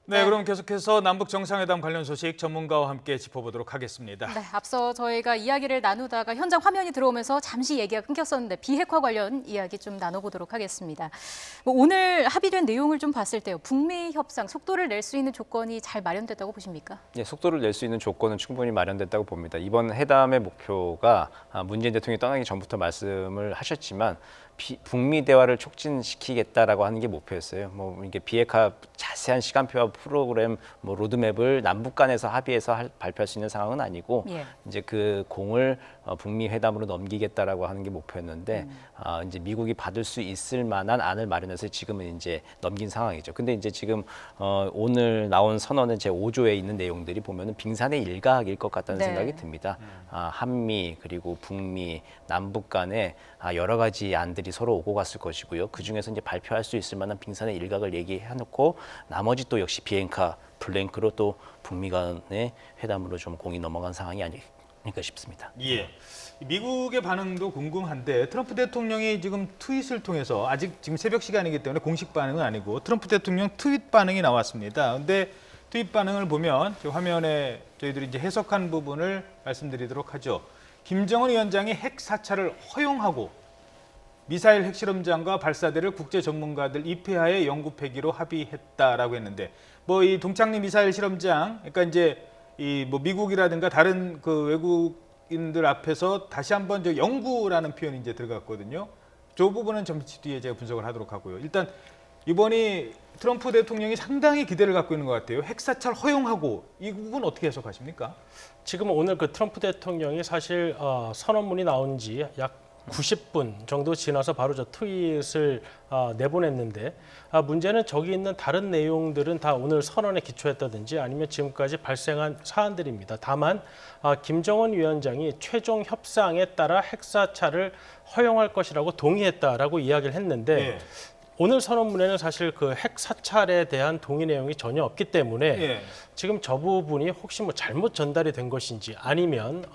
네, 그럼 계속해서 남북 정상회담 관련 소식 전문가와 함께 짚어보도록 하겠습니다. 네, 앞서 저희가 이야기를 나누다가 현장 화면이 들어오면서 잠시 얘기가 끊겼었는데 비핵화 관련 이야기 좀 나눠보도록 하겠습니다. 오늘 합의된 내용을 좀 봤을 때요. 북미 협상 속도를 낼 수 있는 조건이 잘 마련됐다고 보십니까? 네, 속도를 낼 수 있는 조건은 충분히 마련됐다고 봅니다. 이번 회담의 목표가 문재인 대통령이 떠나기 전부터 말씀을 하셨지만 북미 대화를 촉진시키겠다라고 하는 게 목표였어요. 이게 비핵화 자세한 시간표와 프로그램, 로드맵을 남북 간에서 합의해서 발표할 수 있는 상황은 아니고 이제 그 공을 북미 회담으로 넘기겠다라고 하는 게 목표였는데 이제 미국이 받을 수 있을 만한 안을 마련해서 지금은 이제 넘긴 상황이죠. 근데 이제 지금 오늘 나온 선언은 제 5조에 있는 내용들이 보면은 빙산의 일각일 것 같다는 생각이 듭니다. 한미 그리고 북미 남북 간에 여러 가지 안들이 서로 오고 갔을 것이고요. 그 중에서 이제 발표할 수 있을 만한 빙산의 일각을 얘기해놓고 나머지 또 역시 비핵화 블랭크로 또 북미 간의 회담으로 좀 공이 넘어간 상황이 아닐까 싶습니다. 예. 미국의 반응도 궁금한데 트럼프 대통령이 지금 트윗을 통해서 아직 지금 새벽 시간이기 때문에 공식 반응은 아니고 트럼프 대통령 트윗 반응이 나왔습니다. 근데 트윗 반응을 보면 화면에 저희들이 이제 해석한 부분을 말씀드리도록 하죠. 김정은 위원장이 핵 사찰을 허용하고 미사일 핵실험장과 발사대를 국제 전문가들 입회하에 영구 폐기로 합의했다라고 했는데 이 동창리 미사일 실험장, 그러니까 이제 미국이라든가 다른 그 외국인들 앞에서 다시 한번 저 영구라는 표현이 이제 들어갔거든요. 저 부분은 잠시 뒤에 제가 분석을 하도록 하고요. 일단 이번이 트럼프 대통령이 상당히 기대를 갖고 있는 것 같아요. 핵사찰 허용하고 이 부분 어떻게 해석하십니까? 지금 오늘 그 트럼프 대통령이 사실 선언문이 나온 지 약 90분 정도 지나서 바로 저 트윗을 내보냈는데 문제는 저기 있는 다른 내용들은 다 오늘 선언에 기초했다든지 아니면 지금까지 발생한 사안들입니다. 다만 김정은 위원장이 최종 협상에 따라 핵사찰을 허용할 것이라고 동의했다라고 이야기를 했는데 오늘 선언문에는 사실 그 핵 사찰에 대한 동의 내용이 전혀 없기 때문에 지금 저 부분이 혹시 잘못 전달이 된 것인지 아니면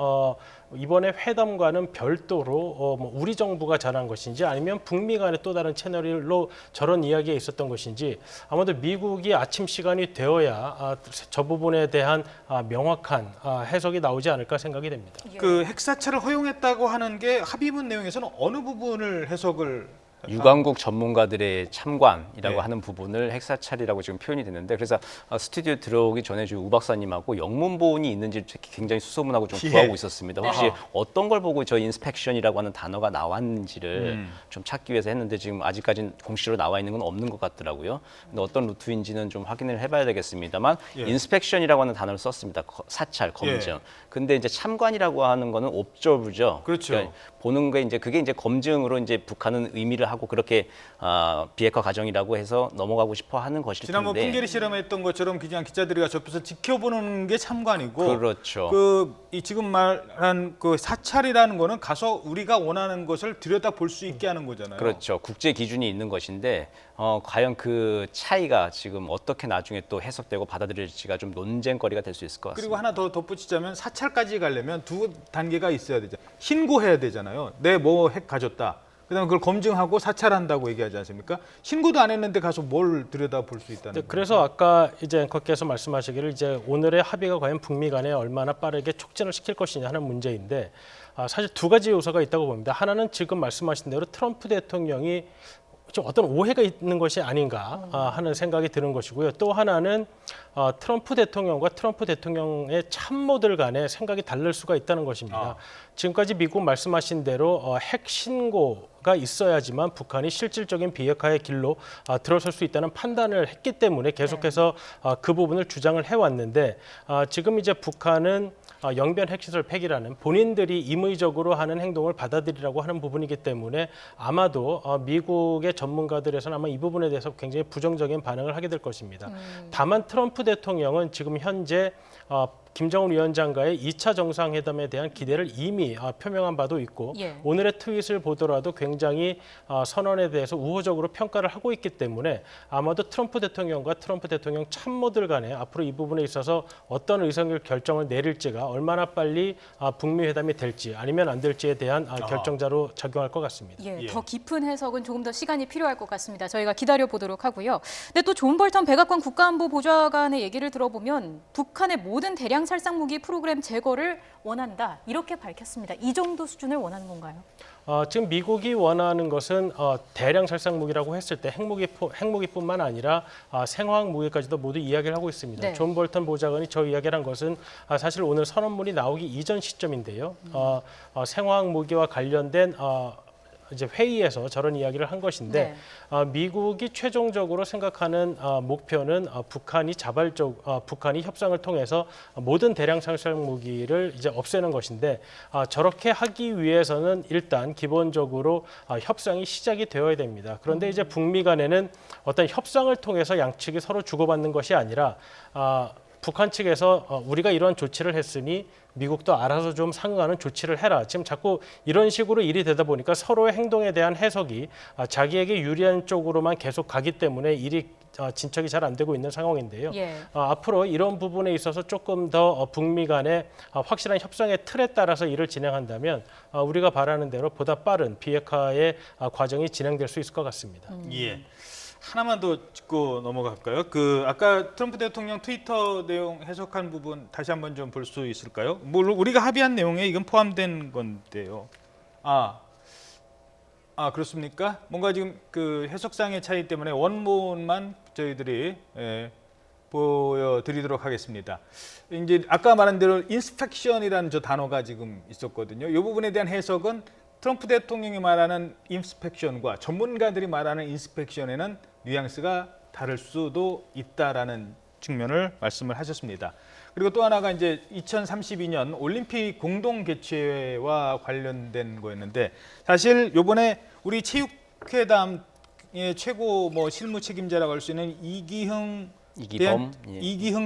이번에 회담과는 별도로 우리 정부가 전한 것인지 아니면 북미 간의 또 다른 채널로 저런 이야기가 있었던 것인지 아마도 미국이 아침 시간이 되어야 저 부분에 대한 명확한 해석이 나오지 않을까 생각이 됩니다. 그 핵사찰을 허용했다고 하는 게 합의문 내용에서는 어느 부분을 해석을 유관국 전문가들의 참관이라고 하는 부분을 핵사찰이라고 지금 표현이 됐는데 그래서 스튜디오 들어오기 전에 우 박사님하고 영문본이 있는지 굉장히 수소문하고 좀 구하고 있었습니다. 혹시 어떤 걸 보고 저 인스펙션이라고 하는 단어가 나왔는지를 좀 찾기 위해서 했는데 지금 아직까지는 공식으로 나와 있는 건 없는 것 같더라고요. 근데 어떤 루트인지는 좀 확인을 해봐야 되겠습니다만 인스펙션이라고 하는 단어를 썼습니다. 사찰, 검증. 근데 이제 참관이라고 하는 거는 옵저브죠. 그렇죠. 그러니까 보는 게 이제 그게 이제 검증으로 이제 북한은 의미를 하고 그렇게 비핵화 과정이라고 해서 넘어가고 싶어 하는 것일 텐데. 지난번 풍계리 실험했던 것처럼 그냥 기자들이 옆에서 지켜보는 게 참관이고. 그렇죠. 이 지금 말한 그 사찰이라는 거는 가서 우리가 원하는 것을 들여다 볼 수 있게 하는 거잖아요. 그렇죠. 국제 기준이 있는 것인데 과연 그 차이가 지금 어떻게 나중에 또 해석되고 받아들일지가 좀 논쟁거리가 될 수 있을 것 같습니다. 그리고 하나 더 덧붙이자면 사찰까지 가려면 두 단계가 있어야 되죠. 신고해야 되잖아요. 내 핵 가졌다. 그다음에 그걸 검증하고 사찰한다고 얘기하지 않습니까? 신고도 안 했는데 가서 뭘 들여다 볼 수 있다는 거죠. 그래서 아까 이제 앵커께서 말씀하시기를 이제 오늘의 합의가 과연 북미 간에 얼마나 빠르게 촉진을 시킬 것이냐 하는 문제인데 사실 두 가지 요소가 있다고 봅니다. 하나는 지금 말씀하신 대로 트럼프 대통령이 좀 어떤 오해가 있는 것이 아닌가 하는 생각이 드는 것이고요. 또 하나는 트럼프 대통령과 트럼프 대통령의 참모들 간의 생각이 다를 수가 있다는 것입니다. 지금까지 미국 말씀하신 대로 핵 신고가 있어야지만 북한이 실질적인 비핵화의 길로 들어설 수 있다는 판단을 했기 때문에 계속해서 그 부분을 주장을 해왔는데 지금 이제 북한은 영변 핵시설 폐기라는 본인들이 임의적으로 하는 행동을 받아들이라고 하는 부분이기 때문에 아마도 미국의 전문가들에서는 아마 이 부분에 대해서 굉장히 부정적인 반응을 하게 될 것입니다. 다만 트럼프 대통령은 지금 현재 김정은 위원장과의 2차 정상회담에 대한 기대를 이미 표명한 바도 있고 예. 오늘의 트윗을 보더라도 굉장히 선언에 대해서 우호적으로 평가를 하고 있기 때문에 아마도 트럼프 대통령과 트럼프 대통령 참모들 간에 앞으로 이 부분에 있어서 어떤 의석 결정을 내릴지가 얼마나 빨리 북미 회담이 될지 아니면 안 될지에 대한 결정자로 작용할 것 같습니다. 예, 예. 더 깊은 해석은 조금 더 시간이 필요할 것 같습니다. 저희가 기다려 보도록 하고요. 근데 또 존 볼턴 백악관 국가안보 보좌관의 얘기를 들어보면 북한의 모든 대량 살상 무기 프로그램 제거를 원한다 이렇게 밝혔습니다. 이 정도 수준을 원하는 건가요? 지금 미국이 원하는 것은 대량 살상 무기라고 했을 때 핵무기뿐만 아니라 생화학 무기까지도 모두 이야기를 하고 있습니다. 네. 존 볼턴 보좌관이 저 이야기를 한 것은 사실 오늘 선언문이 나오기 이전 시점인데요. 생화학 무기와 관련된 이제 회의에서 저런 이야기를 한 것인데 미국이 최종적으로 생각하는 목표는 북한이 북한이 협상을 통해서 모든 대량 살상 무기를 이제 없애는 것인데 저렇게 하기 위해서는 일단 기본적으로 협상이 시작이 되어야 됩니다. 그런데 이제 북미 간에는 어떤 협상을 통해서 양측이 서로 주고받는 것이 아니라 북한 측에서 우리가 이러한 조치를 했으니 미국도 알아서 좀 상응하는 조치를 해라. 지금 자꾸 이런 식으로 일이 되다 보니까 서로의 행동에 대한 해석이 자기에게 유리한 쪽으로만 계속 가기 때문에 일이 진척이 잘 안 되고 있는 상황인데요. 예. 앞으로 이런 부분에 있어서 조금 더 북미 간의 확실한 협상의 틀에 따라서 일을 진행한다면 우리가 바라는 대로 보다 빠른 비핵화의 과정이 진행될 수 있을 것 같습니다. 예. 하나만 더 짚고 넘어갈까요? 아까 트럼프 대통령 트위터 내용 해석한 부분 다시 한번 좀 볼 수 있을까요? 물론 우리가 합의한 내용에 이건 포함된 건데요. 그렇습니까? 뭔가 지금 그 해석상의 차이 때문에 원문만 저희들이 보여드리도록 하겠습니다. 이제 아까 말한 대로 인스펙션이라는 저 단어가 지금 있었거든요. 이 부분에 대한 해석은 트럼프 대통령이 말하는 인스펙션과 전문가들이 말하는 인스펙션에는 뉘앙스가 다를 수도 있다라는 측면을 말씀을 하셨습니다. 그리고 또 하나가 이제 2032년 올림픽 공동 개최와 관련된 거였는데 사실 이번에 우리 체육회담의 최고 실무 책임자라고 할 수 있는 이기흥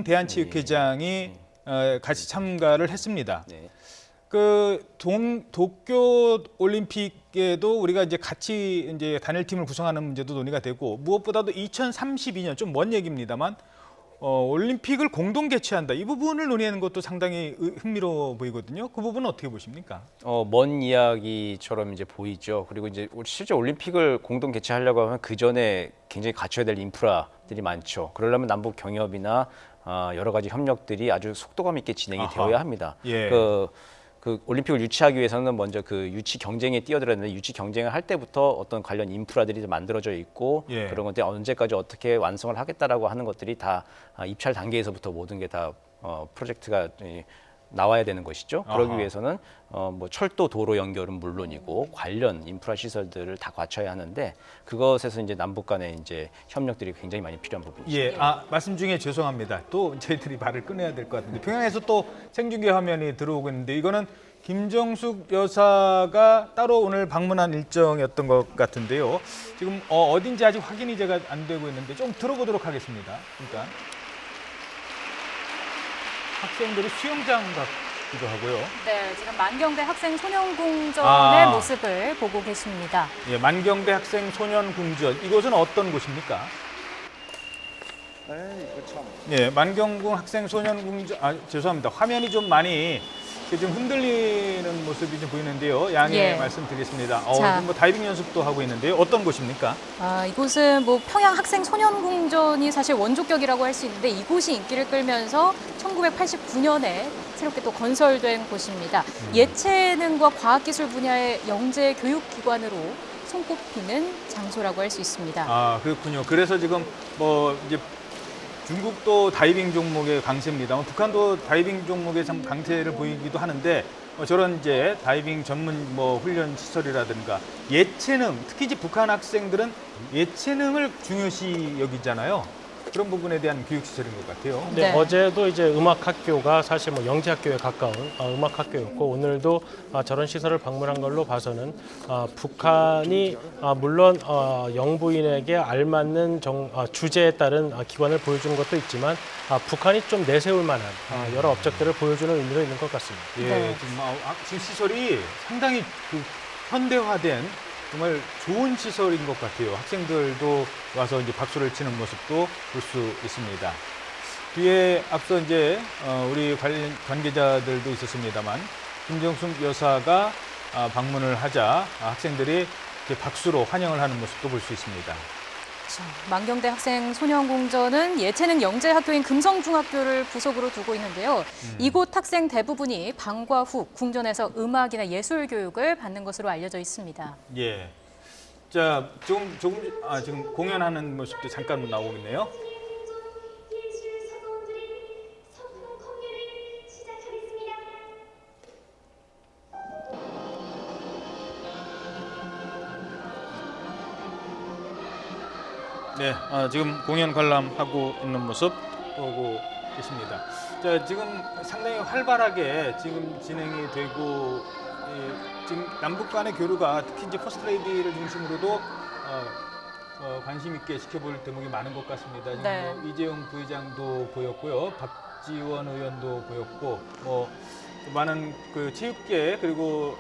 대한체육회장이 같이 참가를 했습니다. 네. 도쿄 올림픽에도 우리가 이제 같이 이제 단일팀을 구성하는 문제도 논의가 되고 무엇보다도 2032년 좀 먼 얘기입니다만 올림픽을 공동 개최한다 이 부분을 논의하는 것도 상당히 흥미로워 보이거든요. 그 부분은 어떻게 보십니까? 먼 이야기처럼 이제 보이죠. 그리고 이제 실제 올림픽을 공동 개최하려고 하면 그 전에 굉장히 갖춰야 될 인프라들이 많죠. 그러려면 남북 경협이나 여러 가지 협력들이 아주 속도감 있게 진행이 되어야 합니다. 예. 그 올림픽을 유치하기 위해서는 먼저 그 유치 경쟁에 뛰어들어야 되는데 유치 경쟁을 할 때부터 어떤 관련 인프라들이 만들어져 있고 예. 그런 것들이 언제까지 어떻게 완성을 하겠다라고 하는 것들이 다 입찰 단계에서부터 모든 게 다 프로젝트가 나와야 되는 것이죠. 그러기 아하. 위해서는 철도 도로 연결은 물론이고 관련 인프라 시설들을 다 갖춰야 하는데 그것에서 이제 남북 간의 이제 협력들이 굉장히 많이 필요한 부분이죠. 예, 말씀 중에 죄송합니다. 또 저희들이 말을 끊어야 될 것 같은데 평양에서 또 생중계 화면이 들어오고 있는데 이거는 김정숙 여사가 따로 오늘 방문한 일정이었던 것 같은데요. 지금 어딘지 아직 확인이 제가 안 되고 있는데 좀 들어보도록 하겠습니다. 그러니까 학생들이 수영장 같기도 하고요. 네, 지금 만경대 학생 소년궁전의 모습을 보고 계십니다. 예, 만경대 학생 소년궁전 이곳은 어떤 곳입니까? 예, 만경궁 학생 소년궁전 죄송합니다. 화면이 좀 많이 좀 흔들리는 모습이 좀 보이는데요. 양해 예. 말씀드리겠습니다. 자. 지금 다이빙 연습도 하고 있는데요. 어떤 곳입니까? 이곳은 평양 학생 소년궁전이 사실 원조격이라고 할 수 있는데 이곳이 인기를 끌면서 1989년에 새롭게 또 건설된 곳입니다. 예체능과 과학기술 분야의 영재 교육기관으로 손꼽히는 장소라고 할 수 있습니다. 그렇군요. 그래서 지금 이제 중국도 다이빙 종목의 강세입니다. 북한도 다이빙 종목의 참 강세를 보이기도 하는데 저런 이제 다이빙 전문 훈련 시설이라든가 예체능, 특히 이제 북한 학생들은 예체능을 중요시 여기잖아요. 그런 부분에 대한 교육 시설인 것 같아요. 네, 네. 어제도 이제 음악학교가 사실 뭐 영재학교에 가까운 음악학교였고 오늘도 저런 시설을 방문한 걸로 봐서는 북한이 물론 영부인에게 알맞는 주제에 따른 기관을 보여주는 것도 있지만 북한이 좀 내세울 만한 여러 업적들을 보여주는 의미도 있는 것 같습니다. 예, 네. 지금 시설이 상당히 그 현대화된 정말 좋은 시설인 것 같아요. 학생들도 와서 이제 박수를 치는 모습도 볼 수 있습니다. 뒤에 앞서 이제 우리 관계자들도 있었습니다만 김정숙 여사가 방문을 하자 학생들이 이렇게 박수로 환영을 하는 모습도 볼 수 있습니다. 그렇죠. 만경대 학생 소년공전은 예체능 영재학교인 금성중학교를 부속으로 두고 있는데요. 이곳 학생 대부분이 방과 후 궁전에서 음악이나 예술 교육을 받는 것으로 알려져 있습니다. 예. 자, 지금 공연하는 모습도 잠깐 나오고 있네요. 네, 지금 공연 관람하고 있는 모습 보고 있습니다. 자, 지금 상당히 활발하게 지금 진행이 되고 지금 남북 간의 교류가 특히 이제 퍼스트레이디를 중심으로도 관심 있게 지켜볼 대목이 많은 것 같습니다. 지금 네. 뭐 이재용 부회장도 보였고요, 박지원 의원도 보였고, 뭐 많은 그 체육계 그리고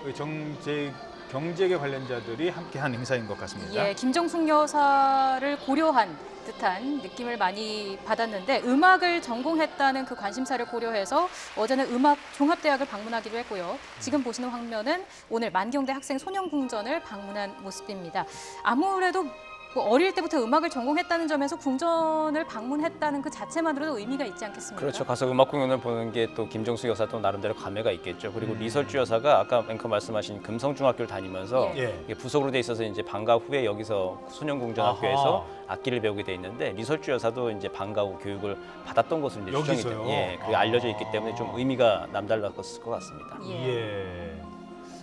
경제계 관련자들이 함께한 행사인 것 같습니다. 예, 김정숙 여사를 고려한 듯한 느낌을 많이 받았는데 음악을 전공했다는 그 관심사를 고려해서 어제는 음악 종합대학을 방문하기도 했고요. 지금 보시는 화면은 오늘 만경대 학생 소년궁전을 방문한 모습입니다. 아무래도 뭐 어릴 때부터 음악을 전공했다는 점에서 궁전을 방문했다는 그 자체만으로도 의미가 있지 않겠습니까? 그렇죠. 가서 음악 공연을 보는 게 또 김정숙 여사도 나름대로 감회가 있겠죠. 그리고 리설주 여사가 아까 앵커 말씀하신 금성중학교를 다니면서 예. 이게 부속으로 돼 있어서 이제 방과 후에 여기서 소년궁전학교에서 악기를 배우게 돼 있는데 리설주 여사도 이제 방과 후 교육을 받았던 것으로 이제 추정이 여기서요? 돼요. 예, 그게 알려져 있기 때문에 좀 의미가 남달랐을 것 같습니다. 예.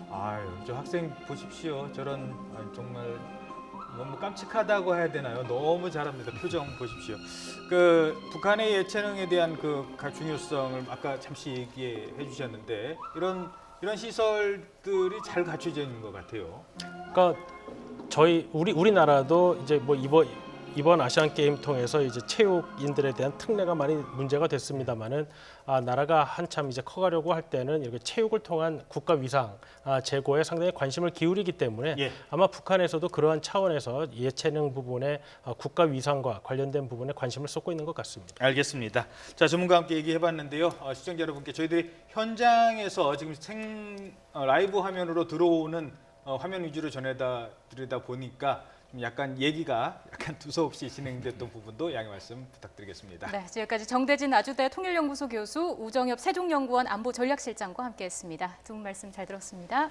아유, 저 학생 보십시오. 저런 정말 너무 깜찍하다고 해야 되나요? 너무 잘합니다. 표정 보십시오. 그 북한의 예체능에 대한 그 중요성을 아까 잠시 얘기해 주셨는데 이런 시설들이 잘 갖춰져 있는 것 같아요. 그러니까 우리나라도 이제 뭐 이번 아시안 게임 통해서 이제 체육인들에 대한 특례가 많이 문제가 됐습니다만은 나라가 한참 이제 커가려고 할 때는 이렇게 체육을 통한 국가 위상 제고에 상당히 관심을 기울이기 때문에 예. 아마 북한에서도 그러한 차원에서 예체능 부분에 국가 위상과 관련된 부분에 관심을 쏟고 있는 것 같습니다. 알겠습니다. 자, 전문가와 함께 얘기해봤는데요. 시청자 여러분께 저희들이 현장에서 지금 라이브 화면으로 들어오는 화면 위주로 전해다 드리다 보니까 좀 약간 얘기가 약간 두서없이 진행됐던 부분도 양해 말씀 부탁드리겠습니다. 네, 지금까지 정대진 아주대 통일연구소 교수, 우정엽 세종연구원 안보전략실장과 함께했습니다. 두 분 말씀 잘 들었습니다.